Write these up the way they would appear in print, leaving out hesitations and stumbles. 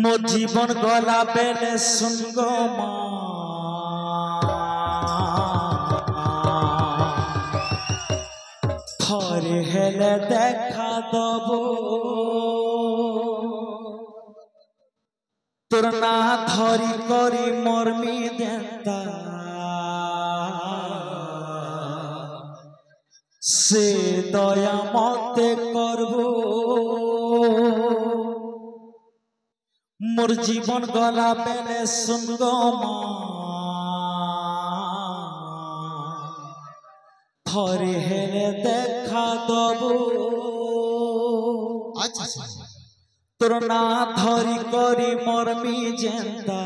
मो जीवन गला बेले सुन गो थरे हेले देखा दबो तोर ना धरी करी मरमी देता से दया मते करबो मोर जीवन गला बेले सुन गो थरे हेले देखा दबो तोर ना धरी करी मरमी जेंता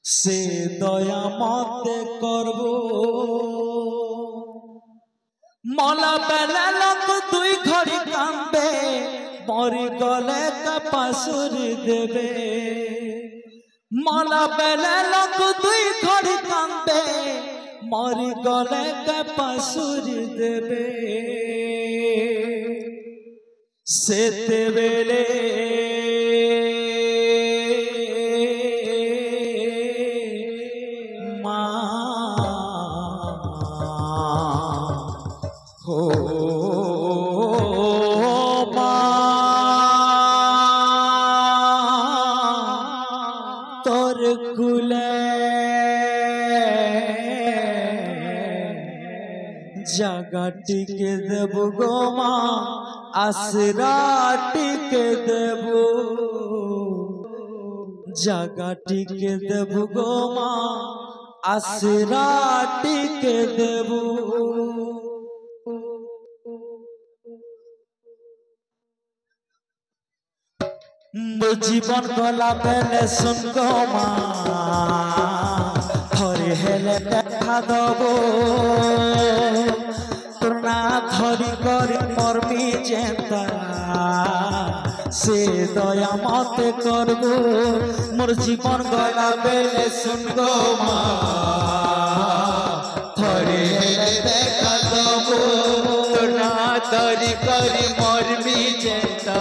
से दया मते करबो मला बेले लोक दुई घड़ी कांदे मरी गले कपासुरी देवे मला बेले लोक दुई घड़ी कांदे मरी गले कपासुरी देवे सेते बेले जगा टिके देबो गो माँ आसरा टिके देबो जगा टिके देबो गो माँ आसरा टिके देबो जीवन गला बेले सुन गो माँ थरे हेले देखा दबो तोर ना धरी करी मरमी जेंता से दया मते करबो मोर जीवन गला बेले सुन गो माँ थरे हेले देखा दबो तोर ना धरी करी मरमी जेंता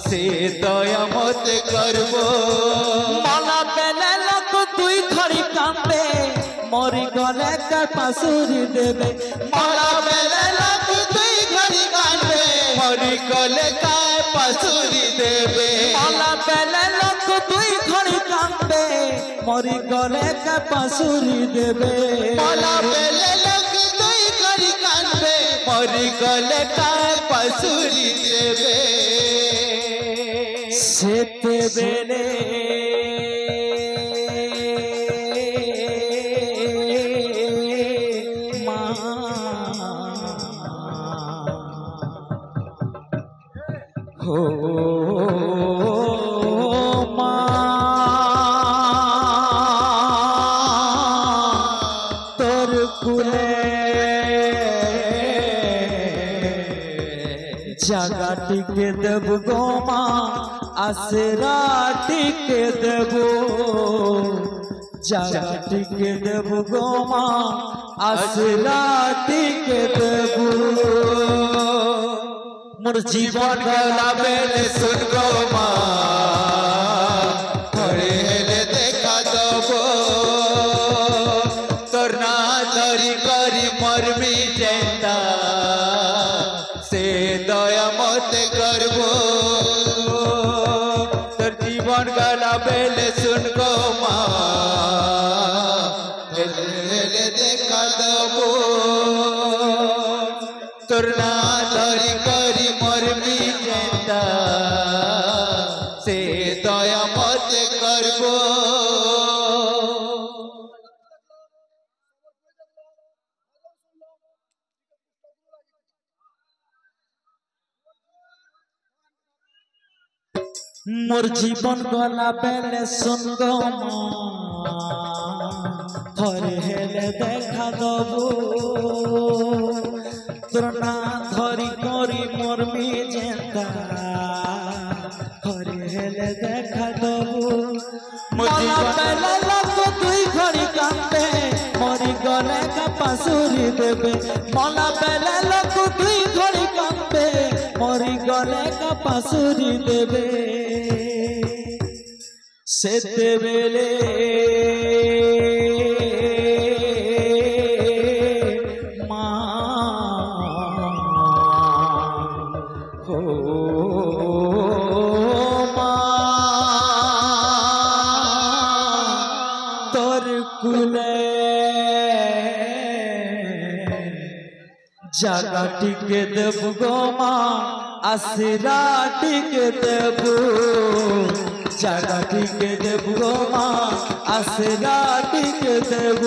से दया मते करबो मला बेले लोक दुई घड़ी कांदे मरी गले कपासुरी देवे मला बेले लोक दुई घड़ी कांदे मरी गले कपासुरी देवे मला बेले लोक दुई घड़ी कांदे मरी गले कपासुरी देवे मला बेले लोक दुई घड़ी कांदे मरी गले कपासुरी देवे सेते बेले हो तोर कुले जगा टिके देबो गो माँ आसरा टिके देबो जगा टिके देबो गो माँ आसरा टिके देबो मोर जीवन गला बेले सुन गो माँ थरे हेले देखा दबो तोर ना धरी करी मरमी जेंता से दया मते करबो तोर जीवन गला बेले सुन गो माँ हेले देखा दबो तोर ना धरी करी मरमी जेंता से दया मते करबो मोर जीवन गला बेले सुन गो माँ थरे हेले देखा दबो तोर ना धरी करी मरमी जेंता थरे हेले देखा दबो मोर जीवन बेले लोक दुई घड़ी कांदे मरी गले कपास पासुरी देवे मला बेले लोक दुई घड़ी कांपे मरी गले का पासुरी देवे सेते बेले जगा टिके देव गो माँ आसरा टिके देव जगा टिके देव गो माँ आसरा टिके देव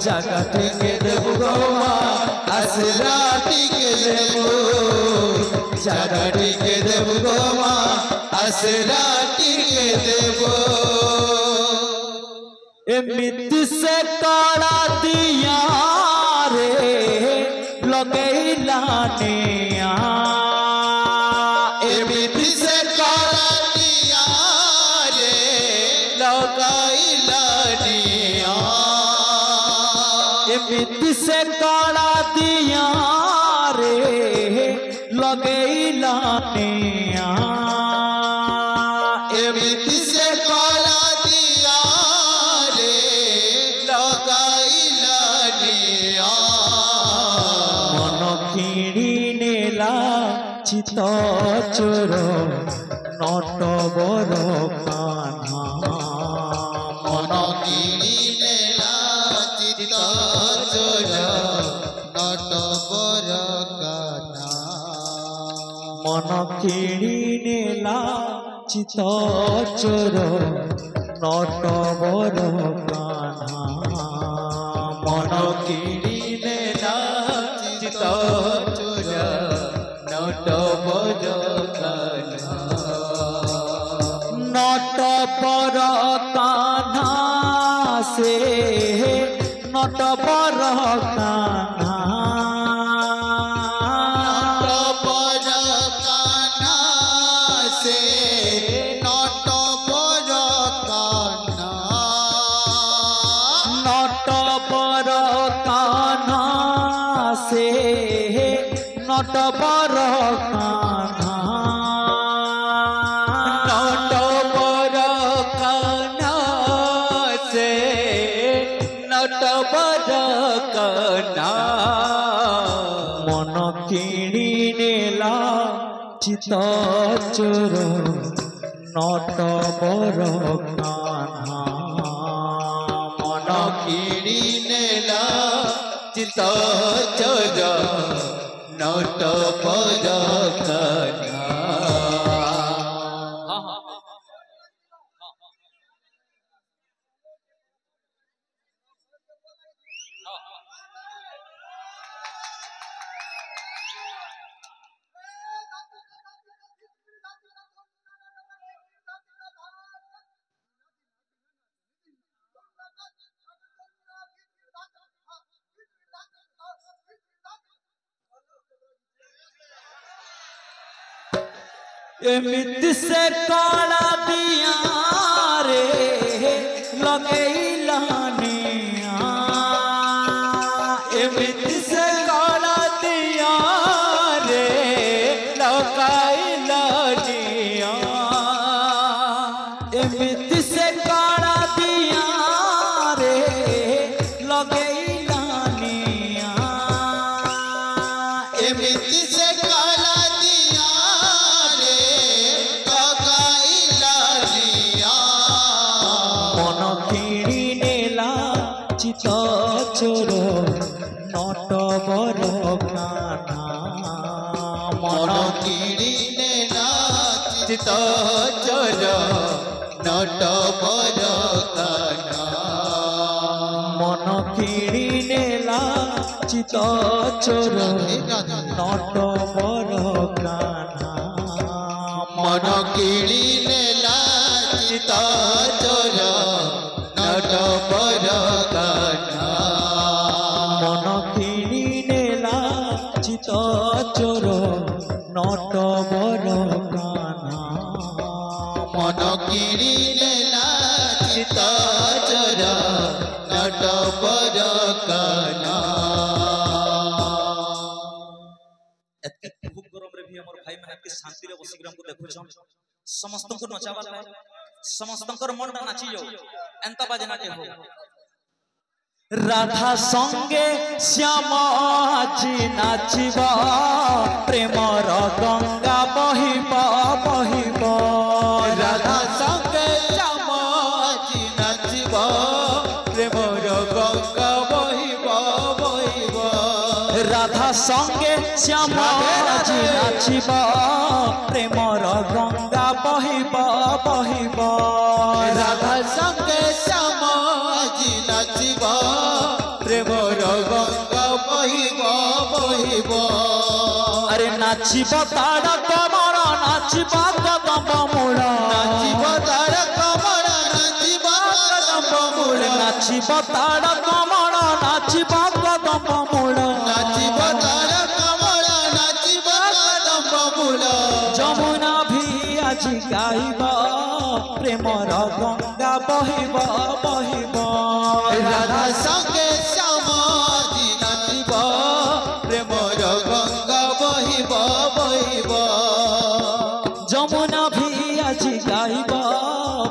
जगा टिके देव गो माँ आसरा टिके देव जगा टिके देव गो माँ आसरा टिके देव एमिति से काड़ा दिया लगैला निया एमिति से काला दिया रे लगैला निया एमिति से काला दिया रे लगैला निया एमिति से काला दिया रे लगैला निया चित चोर नट बर कान्हा मन किणी नेला चित चोर नट बर कान्हा मन किणी नेला चित चोर नट बर कान्हा मन किणी नेला चित चोर नट बर कान्हा से नट बर कान्हा से नट बर कान्हा नट बर कान्हा से नट बर कान्हा नट बर कान्हा से नट बर कान्हा मन किणी नेला चित चोर नट बर कान्हा मन किणी नेला चित चोर नट बर कान्हा एमिति से काला दिया रे लगैला निया एमिति से काला दिया रे लगैला निया एमिति से काला दिया रे लगैला निया एमिति से काला दिया रे लगैला निया मन किणी नेला चित चोर नट बर कान्हा मन किणी नेला चित चोर नट बर कान्हा मन किणी नेला चित चोर नट बर कान्हा मन किणी नेला चित चोर नट बर कान्हा मन किणी नेला चित चोर नट बर कान्हा मन किणी नेला चित चोर नट बर कान्हा कि शांति रे बसिक हमको देखुछन समस्त को नचावा लाए समस्त मन नाची जाओ एंता बाजनाटे हो राधा संगे श्याम जी नाचिबा प्रेमर गंगा बहिबा बहिबा राधा संगे श्याम जी नाचिबा प्रेमर गंगा बहिबा बहिबा राधा संगे श्याम जी नाचिबा प्रेमर गंगा बहिबा बहिबा राधा संगे श्याम जी नाचिबा प्रेमर गंगा बहिबा बहिबा अरे नाचिबा ताड़ा कमर नाचिबा कदम मूल नाचिबा तारा कमल नाचिबा कदम मूल नाचिबा ताड़ा कमर नाचिबा कदम मूल नाचिबा तारा कमल नाचिबा कदम मूल जमुना भी आज गाइबा प्रेमर गंगा बहिबा बहिबा राधा संगे श्याम जी नाचिबा प्रेमर गंगा बहिबा बहिबा जमुना भी आज गाइबा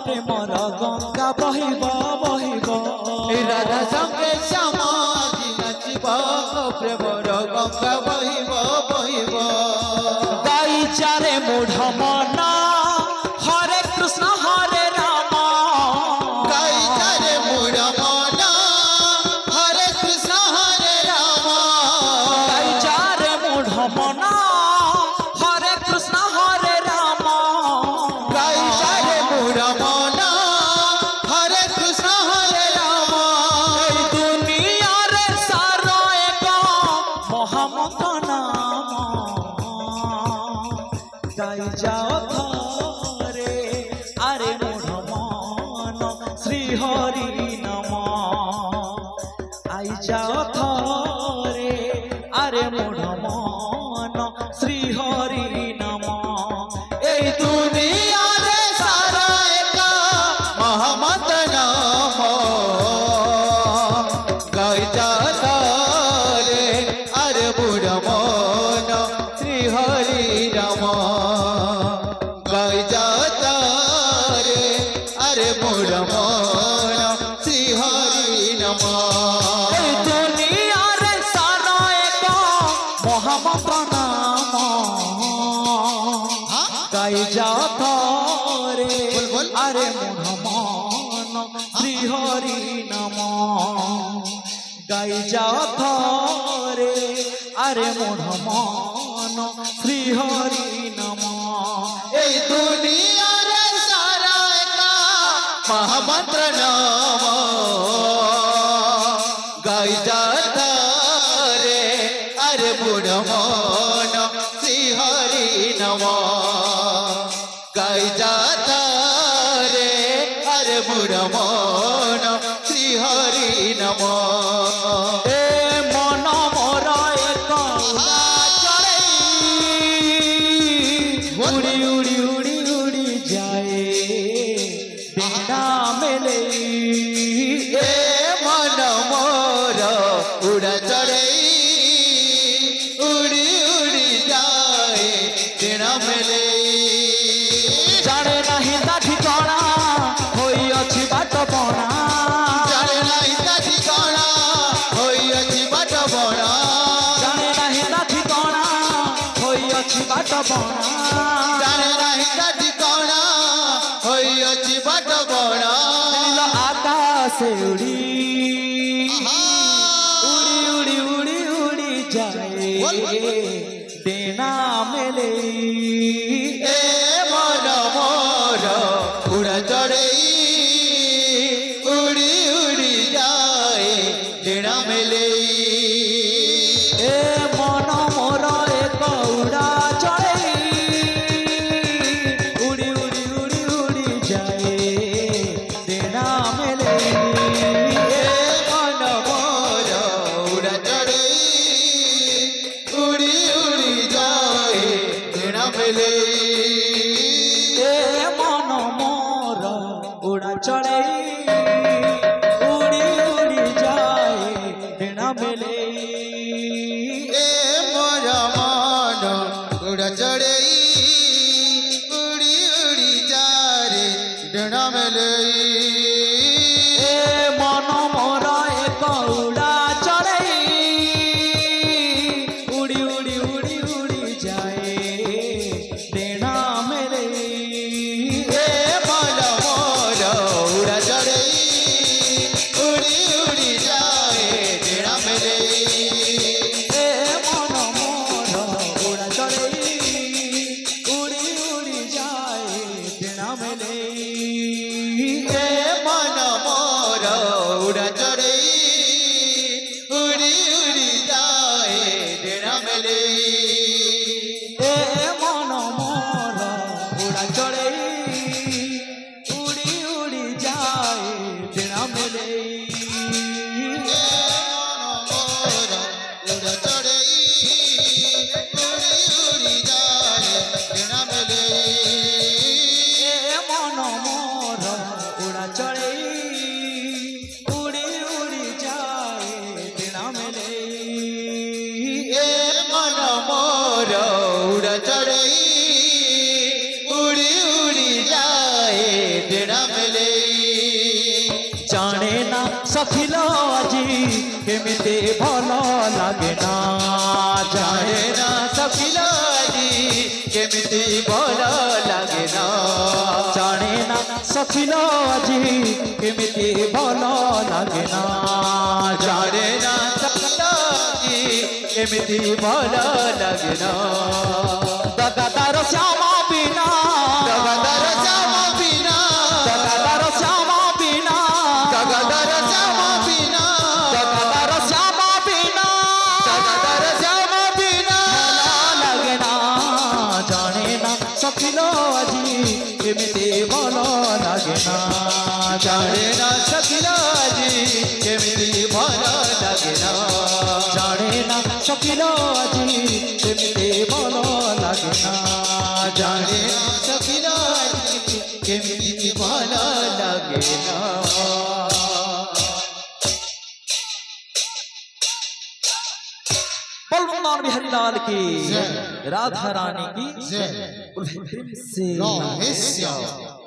प्रेमर गंगा बहिबा बहिबा राधा संगे श्याम जी नाचिबा प्रेमर गंगा बहिबा बहिबा गाई चारे मूढ़ मना हरे कृष्ण हरे राम गाई चारे मूढ़ मना हरे कृष्ण हरे राम गाई चारे मूढ़ मना हरे कृष्ण हरे राम गाई चारे मूढ़ मना हरे कृष्ण हरे राम दुनिया रे सारो एक महामत नाम गाई जाओ थरे अरे मूढ़ मन श्री हरि नम आई जाओ थरे अरे मूढ़ मन श्री हरि नम ए दुनिया रे सारा एक महमत नाम गाई जाता रे अरे बुढ़ मन श्री हरि राम गाई जाता रे अरे बुढ़ मन श्री हरि नम दुनिया रे सारा एक मोहम्मद नाम गाई जात रे बोल, बोल। अरे मोहम्मद श्री हरि नाम गाई जात रे अरे मोहम्मद श्री हरि नाम ए दुनिया रे सारा एक महामंत्र नाम गाई जाता रे अरे बुढ़ मन श्री हरि नम गाई जाता रे अरे बुढ़ मन श्री हरि नम ए मन मोर एक चढ़ई उड़ी उड़ी उड़ी उड़ी जाए बिना मिले ए मन मोर उड़ा चढ़ई उड़ी उड़ी जाए दिन मिले जाने नहीं ता ठिकाना होई अछि बाट बना जाने नहीं ता ठिकाना होई अछि बाट बना जाने नहीं ता ठिकाना होई अछि बाट बना जाने नहीं ता ठिकाना होई अछि बाट बना नील आकाश उड़ी उड़ी उड़ी उड़ी उड़ी जाए बोल, बोल। देना मिले ए मन मोर उड़ा चढ़ई उड़ी उड़ी जाए दिन मिले ए मन मोर एक उड़ा चढ़ई उड़ी उड़ी उड़ी उड़ी जाए देना मिले ए मन मोर उड़ा चढ़ई उड़ी उड़ी जाए दिन चढ़ई उड़ी उड़ी जाए डेरा मिले जाने ना सखिलो आजी केमिते भलो लागे ना जाने ना सखिलो आजी केमिते भलो लागे ना जाने ना सखिलो आजी केमिते भलो लागे ना जाने ना सखिलो आजी केमिते भलो लागे ना दगादार श्यामा बिना दगादार श्यामा बिना दगादार श्यामा बिना दगादार श्यामा बिना दगादार श्यामा बिना दगादार श्यामा बिना लागे ना जाने ना सखिलो आजी केमिते भलो लागे ना जाने ना सखिलो आजी केमिते भलो लागे ना जाने ना सखिलो आजी केमिते भलो लागे ना जाने ना सखिलो आजी केमिते भलो लागे ना बलवंत बिहारी लाल की राधा रानी की जय उल्फे प्रेम से राधे श्याम।